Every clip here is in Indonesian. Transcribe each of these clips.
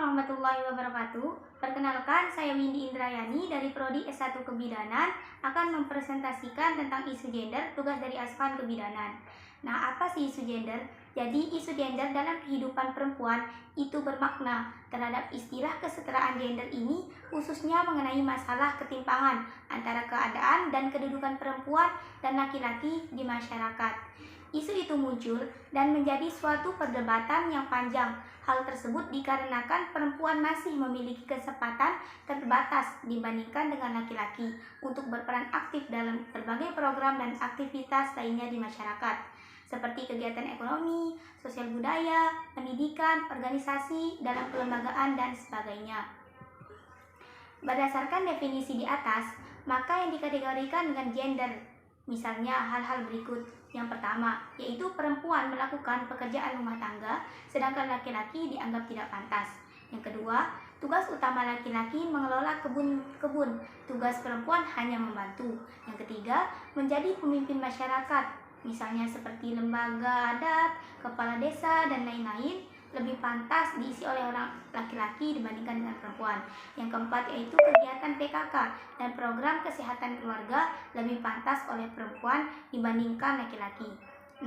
warahmatullahi wabarakatuh. Perkenalkan, saya Windy Indrayani dari Prodi S1 Kebidanan akan mempresentasikan tentang isu gender, tugas dari Aspan Kebidanan. Nah, apa sih isu gender? Jadi, isu gender dalam kehidupan perempuan itu bermakna terhadap istilah kesetaraan gender ini khususnya mengenai masalah ketimpangan antara keadaan dan kedudukan perempuan dan laki-laki di masyarakat. Isu itu muncul dan menjadi suatu perdebatan yang panjang. Hal tersebut dikarenakan perempuan masih memiliki kesempatan terbatas dibandingkan dengan laki-laki untuk berperan aktif dalam berbagai program dan aktivitas lainnya di masyarakat, seperti kegiatan ekonomi, sosial budaya, pendidikan, organisasi, dalam kelembagaan, dan sebagainya. Berdasarkan definisi di atas, maka yang dikategorikan dengan gender misalnya hal-hal berikut. Yang pertama, yaitu perempuan melakukan pekerjaan rumah tangga, sedangkan laki-laki dianggap tidak pantas. Yang kedua, tugas utama laki-laki mengelola kebun, tugas perempuan hanya membantu. Yang ketiga, menjadi pemimpin masyarakat, misalnya seperti lembaga adat, kepala desa, dan lain-lain, lebih pantas diisi oleh orang laki-laki dibandingkan dengan perempuan. Yang keempat yaitu kegiatan PKK dan program kesehatan keluarga lebih pantas oleh perempuan dibandingkan laki-laki.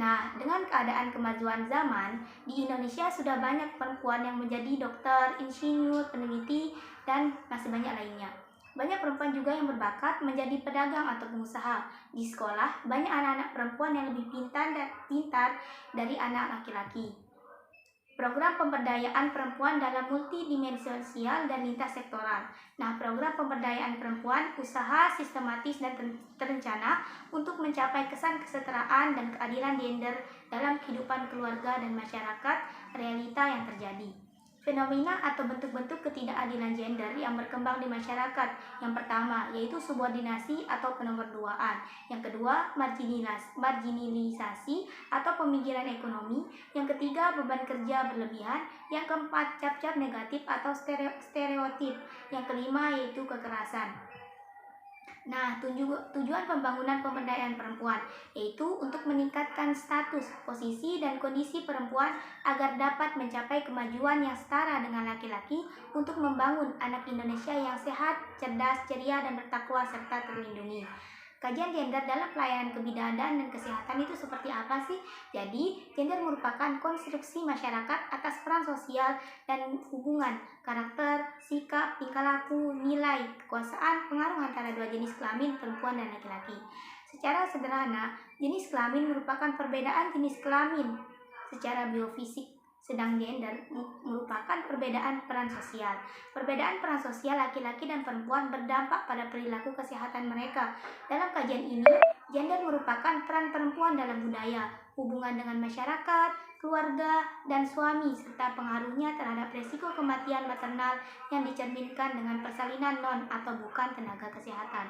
Nah, dengan keadaan kemajuan zaman, di Indonesia sudah banyak perempuan yang menjadi dokter, insinyur, peneliti, dan masih banyak lainnya. Banyak perempuan juga yang berbakat menjadi pedagang atau pengusaha. Di sekolah, banyak anak-anak perempuan yang lebih pintar dari anak laki-laki. Program pemberdayaan perempuan dalam multidimensional dan lintas sektoral. Nah, program pemberdayaan perempuan usaha sistematis dan terencana untuk mencapai kesan kesetaraan dan keadilan gender dalam kehidupan keluarga dan masyarakat realita yang terjadi. Fenomena atau bentuk-bentuk ketidakadilan gender yang berkembang di masyarakat. Yang pertama, yaitu subordinasi atau penomorduaan. Yang kedua, marginalisasi atau peminggiran ekonomi. Yang ketiga, beban kerja berlebihan. Yang keempat, cap-cap negatif atau stereotip. Yang kelima, yaitu kekerasan. Nah, tujuan pembangunan pemberdayaan perempuan yaitu untuk meningkatkan status, posisi, dan kondisi perempuan agar dapat mencapai kemajuan yang setara dengan laki-laki untuk membangun anak Indonesia yang sehat, cerdas, ceria, dan bertakwa serta terlindungi. Kajian gender dalam pelayanan kebidanan dan kesehatan itu seperti apa sih? Jadi, gender merupakan konstruksi masyarakat atas peran sosial dan hubungan, karakter, sikap, tingkah laku, nilai, kekuasaan, pengaruh antara dua jenis kelamin, perempuan dan laki-laki. Secara sederhana, jenis kelamin merupakan perbedaan jenis kelamin secara biofisik, sedang gender merupakan perbedaan peran sosial. Perbedaan peran sosial laki-laki dan perempuan berdampak pada perilaku kesehatan mereka. Dalam kajian ini, gender merupakan peran perempuan dalam budaya, hubungan dengan masyarakat, keluarga, dan suami, serta pengaruhnya terhadap risiko kematian maternal yang dicerminkan dengan persalinan non atau bukan tenaga kesehatan.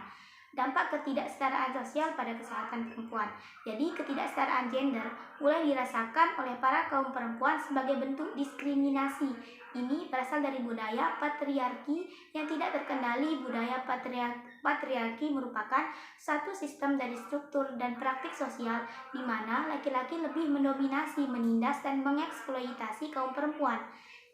Dampak ketidaksetaraan sosial pada kesehatan perempuan. Jadi, ketidaksetaraan gender mulai dirasakan oleh para kaum perempuan sebagai bentuk diskriminasi. Ini berasal dari budaya patriarki yang tidak terkendali. Budaya patriarki merupakan satu sistem dari struktur dan praktik sosial di mana laki-laki lebih mendominasi, menindas, dan mengeksploitasi kaum perempuan.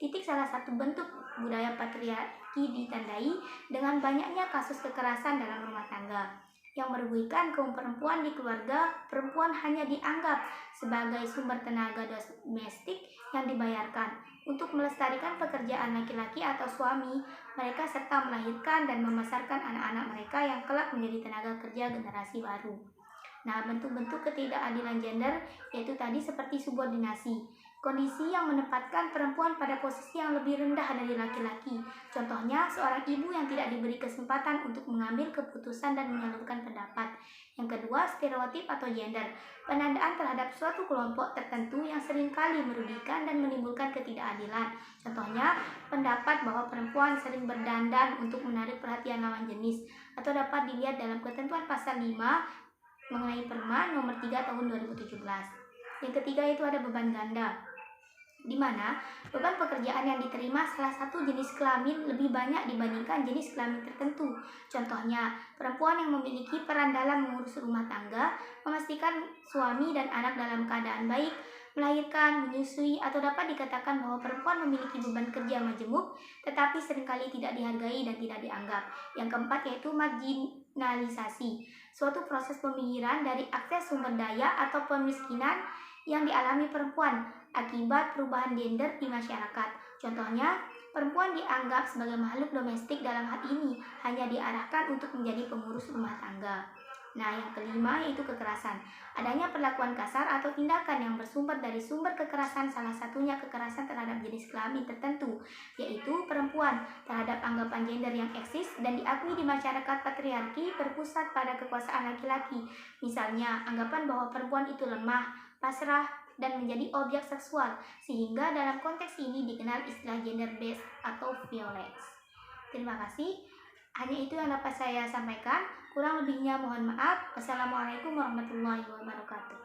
Salah satu bentuk budaya patriarki ditandai dengan banyaknya kasus kekerasan dalam rumah tangga yang merugikan kaum perempuan di keluarga. Perempuan hanya dianggap sebagai sumber tenaga domestik yang dibayarkan untuk melestarikan pekerjaan laki-laki atau suami mereka serta melahirkan dan membesarkan anak-anak mereka yang kelak menjadi tenaga kerja generasi baru. Nah, bentuk-bentuk ketidakadilan gender yaitu tadi seperti subordinasi, kondisi yang menempatkan perempuan pada posisi yang lebih rendah dari laki-laki. Contohnya, seorang ibu yang tidak diberi kesempatan untuk mengambil keputusan dan menyalurkan pendapat. Yang kedua, stereotip atau gender, penandaan terhadap suatu kelompok tertentu yang seringkali merugikan dan menimbulkan ketidakadilan. Contohnya, pendapat bahwa perempuan sering berdandan untuk menarik perhatian lawan jenis, atau dapat dilihat dalam ketentuan pasal 5 mengenai Perma nomor 3 tahun 2017. Yang ketiga itu ada beban ganda, di mana beban pekerjaan yang diterima salah satu jenis kelamin lebih banyak dibandingkan jenis kelamin tertentu. Contohnya, perempuan yang memiliki peran dalam mengurus rumah tangga, memastikan suami dan anak dalam keadaan baik, melahirkan, menyusui, atau dapat dikatakan bahwa perempuan memiliki beban kerja majemuk, tetapi seringkali tidak dihargai dan tidak dianggap. Yang keempat yaitu marginalisasi, suatu proses peminggiran dari akses sumber daya atau pemiskinan yang dialami perempuan akibat perubahan gender di masyarakat. Contohnya, perempuan dianggap sebagai makhluk domestik dalam hal ini hanya diarahkan untuk menjadi pengurus rumah tangga. Nah, yang kelima yaitu kekerasan. Adanya perlakuan kasar atau tindakan yang bersumber dari sumber kekerasan, salah satunya kekerasan terhadap jenis kelamin tertentu, yaitu perempuan, terhadap anggapan gender yang eksis dan diakui di masyarakat patriarki berpusat pada kekuasaan laki-laki. Misalnya, anggapan bahwa perempuan itu lemah, pasrah, dan menjadi objek seksual, sehingga dalam konteks ini dikenal istilah gender based atau violence. Terima kasih. Hanya itu yang dapat saya sampaikan. Kurang lebihnya mohon maaf. Wassalamualaikum warahmatullahi wabarakatuh.